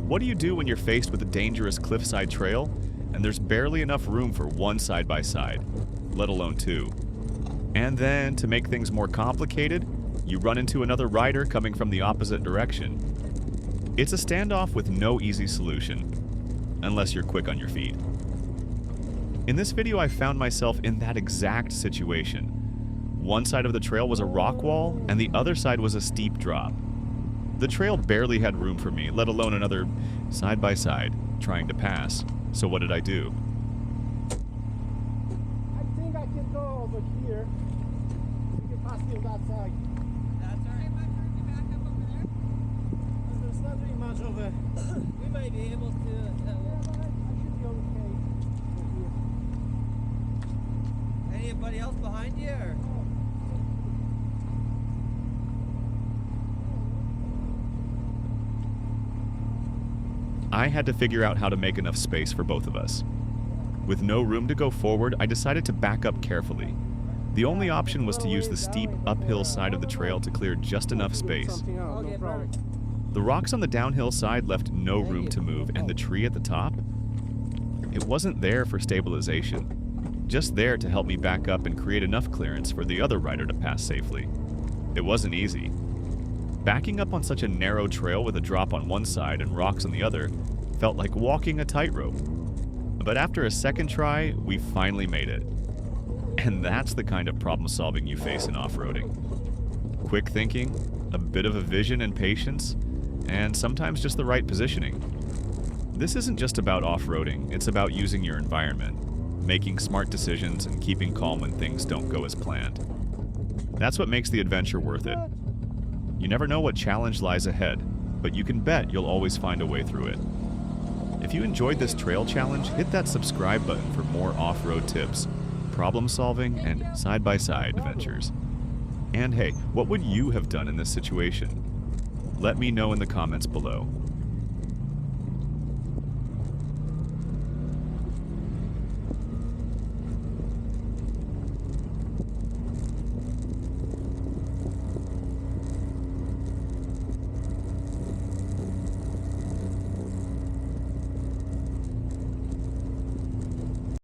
What do you do when you're faced with a dangerous cliffside trail and there's barely enough room for one side-by-side, let alone two? And then, to make things more complicated, you run into another rider coming from the opposite direction. It's a standoff with no easy solution, unless you're quick on your feet. In this video, I found myself in that exact situation. One side of the trail was a rock wall, and the other side was a steep drop. The trail barely had room for me, let alone another side-by-side trying to pass. So what did I do? I think I can go over here. You can pass me on that side. That's all right. Might bring you back up over there. There's not really much of it. We might be able to. Yeah, but I should be okay over here. Anybody else behind you? Or? I had to figure out how to make enough space for both of us. With no room to go forward, I decided to back up carefully. The only option was to use the steep uphill side of the trail to clear just enough space. Something else, no Okay, problem. perfect. The rocks on the downhill side left no room to move, and the tree at the top? It wasn't there for stabilization, just there to help me back up and create enough clearance for the other rider to pass safely. It wasn't easy. Backing up on such a narrow trail with a drop on one side and rocks on the other felt like walking a tightrope. But after a second try, we finally made it. And that's the kind of problem solving you face in off-roading. Quick thinking, a bit of a vision and patience, and sometimes just the right positioning. This isn't just about off-roading, it's about using your environment, making smart decisions, and keeping calm when things don't go as planned. That's what makes the adventure worth it. You never know what challenge lies ahead, but you can bet you'll always find a way through it. If you enjoyed this trail challenge, hit that subscribe button for more off-road tips, problem solving, and side-by-side adventures. And hey, what would you have done in this situation? Let me know in the comments below.